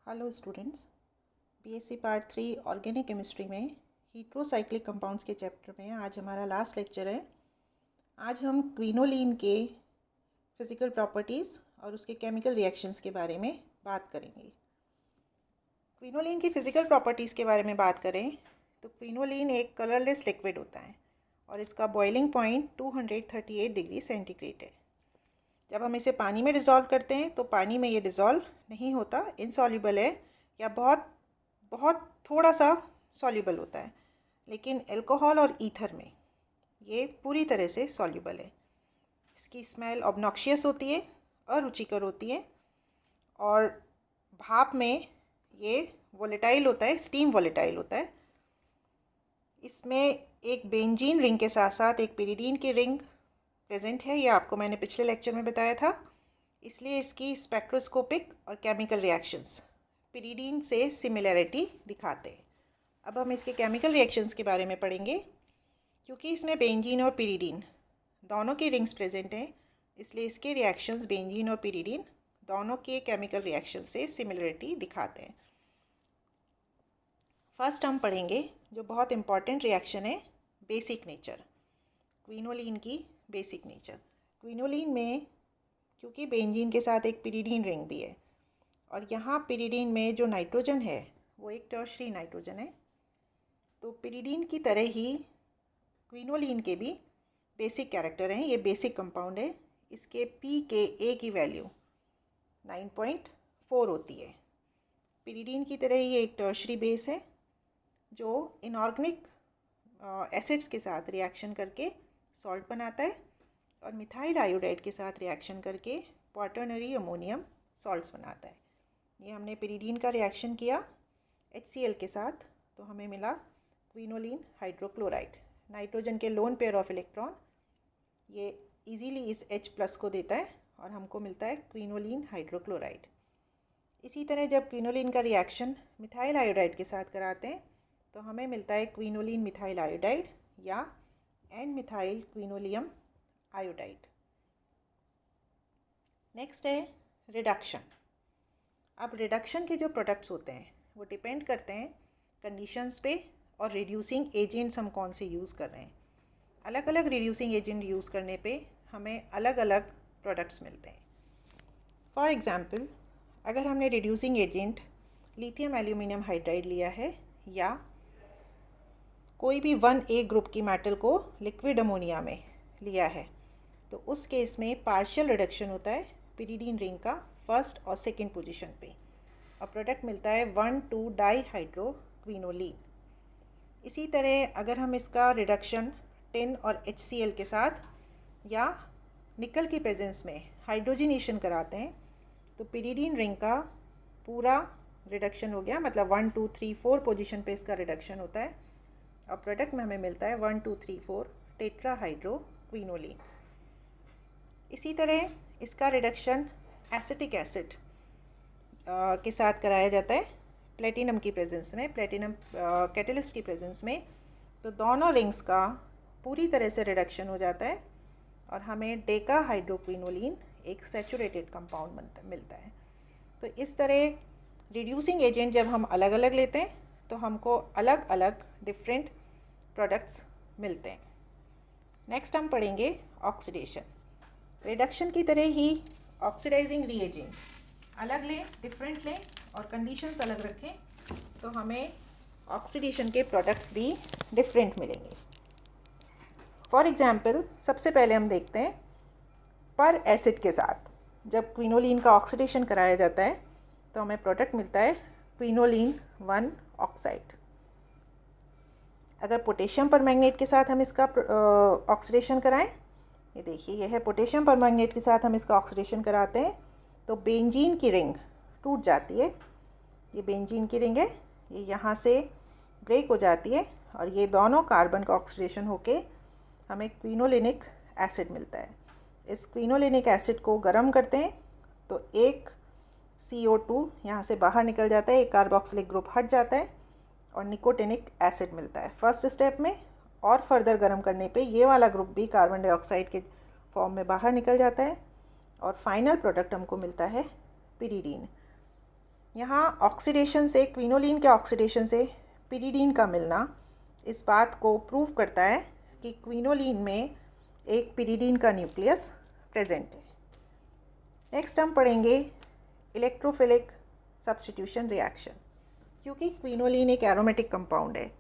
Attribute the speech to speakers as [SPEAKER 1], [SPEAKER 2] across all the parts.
[SPEAKER 1] Hello students, BSc part 3 organic chemistry में heterocyclic compounds के chapter में आज हमारा लास्ट लेक्चर है। आज हम क्विनोलीन के फिज़िकल प्रॉपर्टीज़ और उसके केमिकल रिएक्शंस के बारे में बात करेंगे। क्विनोलीन की फ़िज़िकल प्रॉपर्टीज़ के बारे में बात करें तो क्विनोलीन एक कलरलेस लिक्विड होता है और इसका बॉइलिंग पॉइंट 238 डिग्री सेंटीग्रेड है। जब हम इसे पानी में डिज़ोल्व करते हैं तो पानी में ये डिज़ोल्व नहीं होता, इनसॉल्युबल है या बहुत बहुत थोड़ा सा सॉल्युबल होता है, लेकिन अल्कोहल और ईथर में ये पूरी तरह से सॉल्युबल है। इसकी स्मेल ऑब्नॉक्शियस होती है, अरुचिकर होती है और भाप में ये वोलेटाइल होता है, स्टीम वोलेटाइल होता है। इसमें एक बेंजीन रिंग के साथ साथ एक पिरिडीन की रिंग प्रेजेंट है, ये आपको मैंने पिछले लेक्चर में बताया था। इसलिए इसकी स्पेक्ट्रोस्कोपिक और केमिकल रिएक्शंस पिरिडीन से सिमिलैरिटी दिखाते हैं। अब हम इसके केमिकल रिएक्शंस के बारे में पढ़ेंगे। क्योंकि इसमें बेंजीन और पिरिडीन दोनों की रिंग्स प्रेजेंट हैं, इसलिए इसके रिएक्शंस बेंजीन और पिरिडीन दोनों के केमिकल रिएक्शन से सिमिलैरिटी दिखाते हैं। फर्स्ट हम पढ़ेंगे जो बहुत इम्पॉर्टेंट रिएक्शन है, बेसिक नेचर, क्विनोलीन की बेसिक नेचर। क्विनोलीन में क्योंकि बेंजीन के साथ एक पिरिडीन रिंग भी है और यहाँ पिरिडीन में जो नाइट्रोजन है वो एक टर्शरी नाइट्रोजन है, तो पिरिडीन की तरह ही क्विनोलीन के भी बेसिक कैरेक्टर हैं। ये बेसिक कंपाउंड है, इसके pKa की वैल्यू 9.4 होती है। पिरिडीन की तरह ही एक टर्शरी बेस है जो इनऑर्गेनिक एसिड्स के साथ रिएक्शन करके सॉल्ट बनाता है और मिथाइल आयोडाइड के साथ रिएक्शन करके क्वाटर्नरी अमोनियम सॉल्ट्स बनाता है। ये हमने पिरिडीन का रिएक्शन किया HCl के साथ, तो हमें मिला क्विनोलीन हाइड्रोक्लोराइड। नाइट्रोजन के लोन पेयर ऑफ इलेक्ट्रॉन ये इजीली इस H+ को देता है और हमको मिलता है क्विनोलीन हाइड्रोक्लोराइड। इसी तरह जब क्विनोलीन का रिएक्शन मिथाइल आयोडाइड के साथ कराते हैं तो हमें मिलता है क्विनोलीन मिथाइल आयोडाइड या एन मिथाइल क्विनोलियम आयोडाइड। नेक्स्ट है रिडक्शन। अब रिडक्शन के जो प्रोडक्ट्स होते हैं वो डिपेंड करते हैं कंडीशंस पे और रिड्यूसिंग एजेंट्स हम कौन से यूज़ कर रहे हैं। अलग अलग रिड्यूसिंग एजेंट यूज़ करने पे हमें अलग अलग प्रोडक्ट्स मिलते हैं। फॉर एग्ज़ाम्पल, अगर हमने reducing agent lithium aluminium hydride लिया है या कोई भी 1A ग्रुप की मेटल को लिक्विड अमोनिया में लिया है, तो उस केस में पार्शियल रिडक्शन होता है पिरिडीन रिंग का फर्स्ट और सेकंड पोजीशन पे और प्रोडक्ट मिलता है 1,2 डाईहाइड्रो क्विनोलीन। इसी तरह अगर हम इसका रिडक्शन टिन और HCl के साथ या निकल की प्रेजेंस में हाइड्रोजनेशन कराते हैं तो पिरिडीन रिंग का पूरा रिडक्शन हो गया, मतलब 1, 2, 3, 4 पोजीशन पे इसका रिडक्शन होता है और प्रोडक्ट में हमें मिलता है 1, 2, 3, 4 टेट्राहाइड्रो क्विनोलीन। इसी तरह इसका रिडक्शन एसिटिक एसिड के साथ कराया जाता है प्लेटिनम की प्रेजेंस में, प्लेटिनम कैटलिस्ट की प्रेजेंस में, तो दोनों रिंग्स का पूरी तरह से रिडक्शन हो जाता है और हमें डेकाहाइड्रोक्विनोलीन एक सैचुरेटेड कंपाउंड मिलता है। तो इस तरह रिड्यूसिंग एजेंट जब हम अलग अलग लेते हैं तो हमको अलग अलग डिफरेंट प्रोडक्ट्स मिलते हैं। नेक्स्ट हम पढ़ेंगे ऑक्सीडेशन। रिडक्शन की तरह ही ऑक्सीडाइजिंग रिएजेंट अलग लें, डिफरेंट लें और कंडीशंस अलग रखें तो हमें ऑक्सीडेशन के प्रोडक्ट्स भी डिफरेंट मिलेंगे। फॉर एग्ज़ाम्पल, सबसे पहले हम देखते हैं पर एसिड के साथ जब क्विनोलीन का ऑक्सीडेशन कराया जाता है तो हमें प्रोडक्ट मिलता है क्विनोलीन 1 ऑक्साइड। अगर पोटेशियम परमैंगनेट के साथ हम इसका ऑक्सीडेशन कराएं, ये देखिए यह है पोटेशियम परमैंगनेट के साथ हम इसका ऑक्सीडेशन कराते हैं तो बेंजीन की रिंग टूट जाती है। ये बेंजीन की रिंग है, ये यहाँ से ब्रेक हो जाती है और ये दोनों कार्बन का ऑक्सीडेशन होके हमें क्विनोलिनिक एसिड मिलता है। इस क्विनोलिनिक एसिड को गर्म करते हैं तो एक CO2 यहाँ से बाहर निकल जाता है, एक कार्बोक्सिलिक ग्रुप हट जाता है और निकोटिनिक एसिड मिलता है फर्स्ट स्टेप में। और फर्दर गर्म करने पे ये वाला ग्रुप भी कार्बन डाइऑक्साइड के फॉर्म में बाहर निकल जाता है और फाइनल प्रोडक्ट हमको मिलता है पिरिडीन। यहाँ ऑक्सीडेशन से, क्विनोलिन के ऑक्सीडेशन से पिरिडीन का मिलना इस बात को प्रूव करता है कि क्विनोलिन में एक पिरिडीन का न्यूक्लियस प्रेजेंट है। नेक्स्ट हम पढ़ेंगे इलेक्ट्रोफिलिक सब्स्टिट्यूशन रिएक्शन। क्योंकि क्विनोलिन एक एरोमेटिक कंपाउंड है,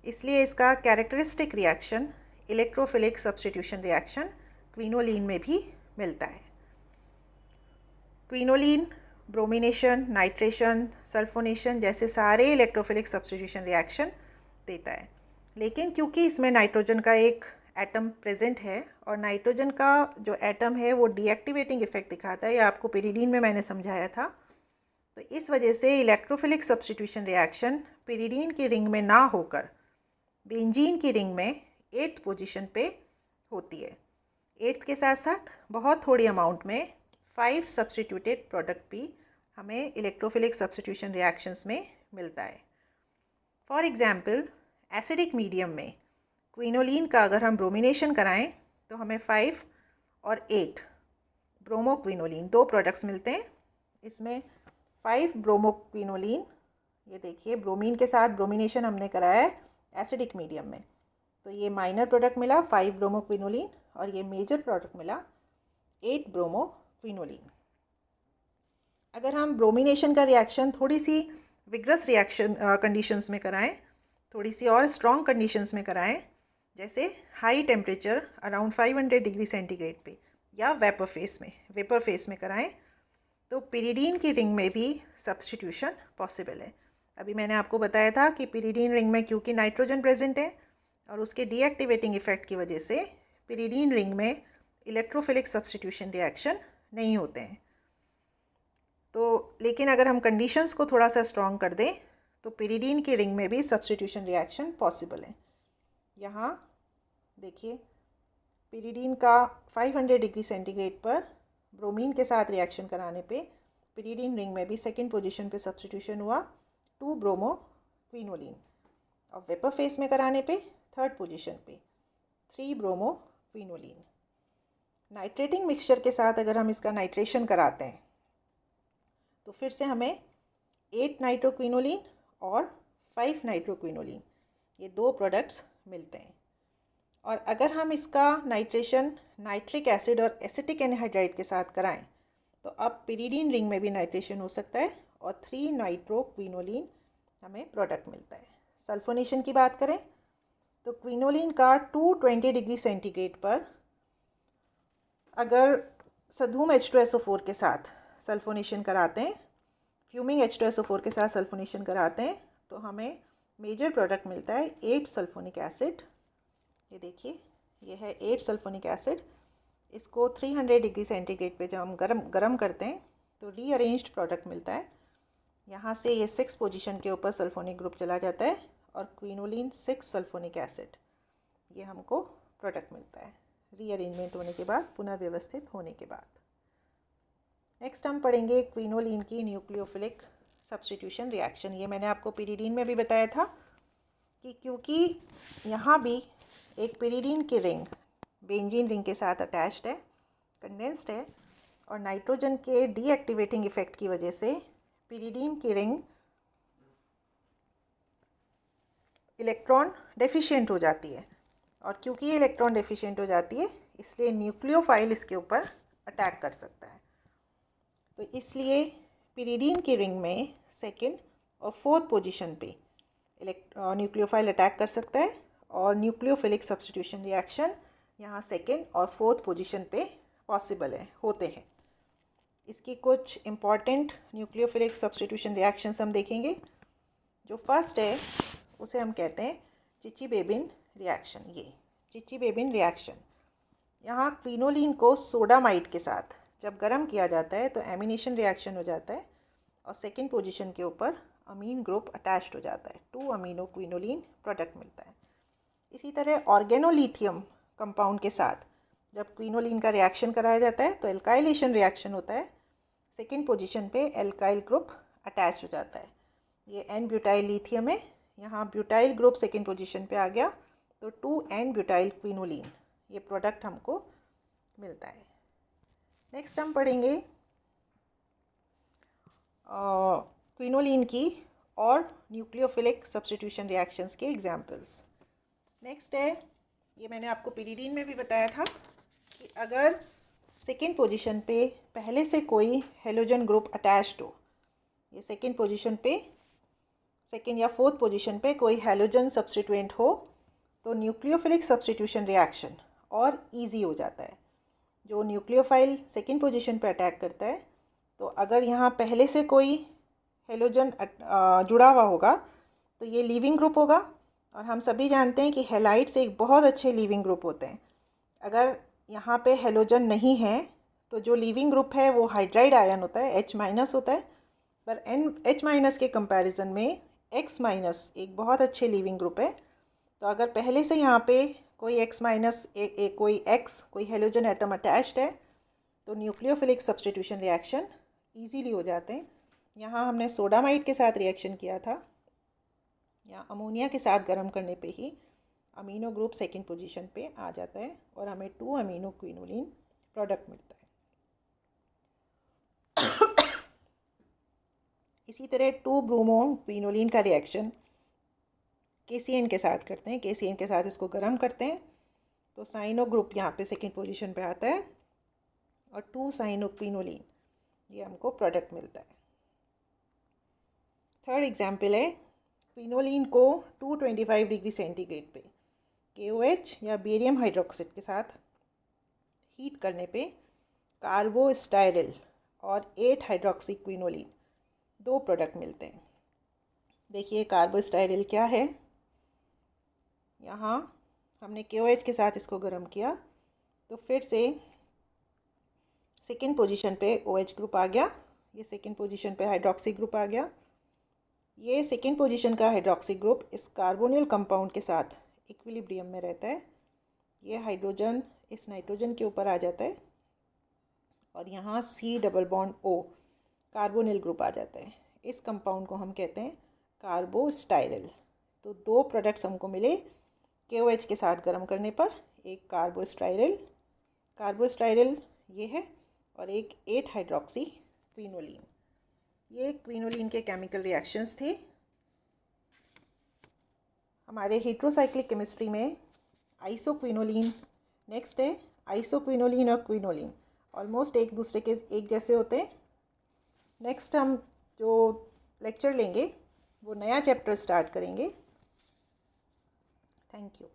[SPEAKER 1] इसलिए इसका characteristic reaction electrophilic substitution reaction quinoline में भी मिलता है। क्विनोलिन ब्रोमिनेशन, नाइट्रेशन, सल्फोनेशन जैसे सारे इलेक्ट्रोफिलिक सब्स्टिट्यूशन रिएक्शन देता है, लेकिन क्योंकि इसमें नाइट्रोजन का एक एटम प्रेजेंट है और नाइट्रोजन का जो एटम है वो डीएक्टिवेटिंग इफेक्ट दिखाता है, ये आपको पिरिडीन में मैंने समझाया था। तो इस वजह से इलेक्ट्रोफिलिक सब्स्टिट्यूशन रिएक्शन पिरिडीन की रिंग में ना होकर बेंजीन की रिंग में 8th पोजीशन पे होती है। 8th के साथ साथ बहुत थोड़ी अमाउंट में 5 सब्स्टिट्यूटेड प्रोडक्ट भी हमें इलेक्ट्रोफिलिक सब्स्टिट्यूशन रिएक्शंस में मिलता है। फॉर एग्जांपल एसिडिक मीडियम में क्विनोलिन का अगर हम ब्रोमिनेशन कराएं तो हमें 5 और 8 ब्रोमोक्विनोलिन 2 प्रोडक्ट्स मिलते हैं। इसमें 5 ब्रोमोक्विनोलिन, ये देखिए ब्रोमीन के साथ ब्रोमिनेशन हमने कराया है एसिडिक मीडियम में, तो ये माइनर प्रोडक्ट मिला 5 ब्रोमोक्विनोलिन और ये मेजर प्रोडक्ट मिला 8 ब्रोमोक्विनोलिन। अगर हम ब्रोमिनेशन का रिएक्शन थोड़ी सी विग्रस रिएक्शन कंडीशंस में कराएं, थोड़ी सी और स्ट्रॉन्ग कंडीशंस में कराएं, जैसे high temperature around 500 degree centigrade पे या वेपर फेस में कराएं, तो पिरिडीन की रिंग में भी सब्स्टिट्यूशन पॉसिबल है। अभी मैंने आपको बताया था कि पिरिडीन रिंग में क्योंकि नाइट्रोजन प्रेजेंट है और उसके डीएक्टिवेटिंग इफेक्ट की वजह से पिरिडीन रिंग में इलेक्ट्रोफिलिक सब्स्टिट्यूशन रिएक्शन नहीं होते हैं। तो लेकिन अगर हम कंडीशंस को थोड़ा सा स्ट्रॉन्ग कर दें तो पिरिडीन की रिंग में भी सब्स्टिट्यूशन रिएक्शन पॉसिबल है। यहाँ देखिए पिरिडीन का 500 डिग्री सेंटीग्रेड पर ब्रोमीन के साथ रिएक्शन कराने पे पिरिडीन रिंग में भी 2nd पोजीशन पे सब्स्टिट्यूशन हुआ 2 ब्रोमोक्विनोलिन, और वेपर फेस में कराने पे 3rd पोजीशन पे 3 ब्रोमोक्विनोलिन। नाइट्रेटिंग मिक्सचर के साथ अगर हम इसका नाइट्रेशन कराते हैं तो फिर से हमें 8 नाइट्रोक्विनोलिन और 5 नाइट्रोक्विनोलिन ये 2 प्रोडक्ट्स मिलते हैं। और अगर हम इसका नाइट्रेशन नाइट्रिक एसिड और एसिटिक एनहाइड्राइड के साथ कराएं तो अब पिरिडीन रिंग में भी नाइट्रेशन हो सकता है और 3 नाइट्रोक्विनोलिन हमें प्रोडक्ट मिलता है। सल्फोनेशन की बात करें तो क्विनोलिन का 220 डिग्री सेंटीग्रेड पर अगर सधूम H2SO4 के साथ सल्फोनेशन कराते हैं, फ्यूमिंग H2SO4 के साथ सल्फोनेशन कराते हैं, तो हमें मेजर प्रोडक्ट मिलता है 8 सल्फोनिक एसिड। ये देखिए ये है 8 सल्फोनिक एसिड। इसको 300 डिग्री सेंटीग्रेड पे जब हम गरम करते हैं तो रीअरेंज्ड प्रोडक्ट मिलता है। यहाँ से ये 6 पोजीशन के ऊपर सल्फोनिक ग्रुप चला जाता है और क्विनोलिन 6 सल्फोनिक एसिड ये हमको प्रोडक्ट मिलता है रीअरेंजमेंट होने के बाद, पुनर्व्यवस्थित होने के बाद। नेक्स्ट हम पढ़ेंगे क्विनोलिन की न्यूक्लियोफिलिक सब्स्टिट्यूशन रिएक्शन। ये मैंने आपको पिरिडीन में भी बताया था कि क्योंकि यहाँ भी एक पिरिडीन की रिंग बेंजीन रिंग के साथ अटैच्ड है, कंडेंस्ड है, और नाइट्रोजन के डीएक्टिवेटिंग इफेक्ट की वजह से पिरिडीन की रिंग इलेक्ट्रॉन डेफिशिएंट हो जाती है, और क्योंकि ये इलेक्ट्रॉन डेफिशिएंट हो जाती है इसलिए न्यूक्लियोफाइल इसके ऊपर अटैक कर सकता है। तो इसलिए पिरिडीन की रिंग में 2nd और 4th पोजीशन पे न्यूक्लियोफाइल अटैक कर सकता है और न्यूक्लियोफिलिक सब्स्टिट्यूशन रिएक्शन यहाँ 2nd और 4th पोजीशन पे पॉसिबल होते हैं। इसकी कुछ इम्पॉर्टेंट न्यूक्लियोफिलिक सब्स्टिट्यूशन रिएक्शंस हम देखेंगे। जो फर्स्ट है उसे हम कहते हैं चिची-बेबिन रिएक्शन। ये चिची-बेबिन रिएक्शन, यहाँ क्विनोलिन को सोडामाइड के साथ जब गर्म किया जाता है तो एमिनेशन रिएक्शन हो जाता है और 2nd पोजीशन के ऊपर अमीन ग्रुप अटैच्ड हो जाता है, 2 अमीनो क्विनोलिन प्रोडक्ट मिलता है। इसी तरह ऑर्गेनोलिथियम कंपाउंड के साथ जब क्विनोलिन का रिएक्शन कराया जाता है तो एल्काइलेशन रिएक्शन होता है, 2nd पोजीशन पे एल्काइल ग्रुप अटैच हो जाता है। ये एन ब्यूटाइल लिथियम है, यहाँ ब्यूटाइल ग्रुप 2nd पोजीशन पे आ गया तो 2N ब्यूटाइल क्विनोलिन ये प्रोडक्ट हमको मिलता है। नेक्स्ट हम पढ़ेंगे क्विनोलिन की और न्यूक्लियोफिलिक सब्स्टिट्यूशन रिएक्शंस के एग्जांपल्स। नेक्स्ट है, ये मैंने आपको पिरिडीन में भी बताया था कि अगर सेकेंड पोजीशन पे पहले से कोई हेलोजन ग्रुप अटैच्ड हो, ये सेकेंड पोजीशन पे, सेकेंड या फोर्थ पोजीशन पे कोई हेलोजन सब्स्टिट्यूएंट हो तो न्यूक्लियोफिलिक सब्स्टिट्यूशन रिएक्शन और इजी हो जाता है। जो न्यूक्लियोफाइल सेकेंड पोजीशन पे अटैक करता है, तो अगर यहाँ पहले से कोई हेलोजन जुड़ा हुआ होगा तो ये लीविंग ग्रुप होगा, और हम सभी जानते हैं कि हेलाइड्स एक बहुत अच्छे लीविंग ग्रुप होते हैं। अगर यहाँ पे हेलोजन नहीं है तो जो लीविंग ग्रुप है वो हाइड्राइड आयन होता है, H- होता है, पर H- के कंपैरिजन में X- एक बहुत अच्छे लीविंग ग्रुप है। तो अगर पहले से यहाँ पे कोई कोई हेलोजन एटम अटैच्ड है तो न्यूक्लियोफिलिक सब्स्टिट्यूशन रिएक्शन ईजीली हो जाते हैं। यहाँ हमने सोडामाइड के साथ रिएक्शन किया था, या अमोनिया के साथ गर्म करने पे ही अमीनो ग्रुप सेकेंड पोजीशन पे आ जाता है और हमें 2 अमीनो क्विनोलिन प्रोडक्ट मिलता है। इसी तरह 2 ब्रोमो क्विनोलिन का रिएक्शन KCN के साथ करते हैं, KCN के साथ इसको गर्म करते हैं तो साइनो ग्रुप यहाँ पे सेकेंड पोजीशन पे आता है और 2 साइनो क्विनोलिन, ये हमको प्रोडक्ट मिलता है। थर्ड एग्जाम्पल है, क्विनोलिन को 225 डिग्री सेंटीग्रेड पे KOH या बेरियम हाइड्रोक्साइड के साथ हीट करने पे कार्बोस्टाइरिल और 8 हाइड्रोक्सी क्विनोलिन 2 प्रोडक्ट मिलते हैं। देखिए कार्बोस्टाइरिल क्या है, यहाँ हमने KOH के साथ इसको गर्म किया तो फिर से सेकेंड पोजीशन पे OH ग्रुप आ गया, ये सेकेंड पोजीशन पे हाइड्रोक्सी ग्रुप आ गया। ये सेकेंड पोजीशन का हाइड्रोक्सी ग्रुप इस कार्बोनिल कंपाउंड के साथ इक्विलिब्रियम में रहता है। ये हाइड्रोजन इस नाइट्रोजन के ऊपर आ जाता है और यहाँ C+O कार्बोनिल ग्रुप आ जाता है। इस कंपाउंड को हम कहते हैं कार्बोस्टाइरिल। तो 2 प्रोडक्ट्स हमको मिले KOH के साथ गर्म करने पर, एक कार्बोस्टाइरिल ये है, और एक 8 हाइड्रोक्सी क्विनोलिन। ये क्विनोलिन के केमिकल रिएक्शंस थे। हमारे हेट्रोसाइक्लिक केमिस्ट्री में आइसोक्विनोलिन नेक्स्ट है। आइसोक्विनोलिन और क्विनोलिन ऑलमोस्ट एक दूसरे के एक जैसे होते हैं। नेक्स्ट हम जो लेक्चर लेंगे वो नया चैप्टर स्टार्ट करेंगे। Thank you.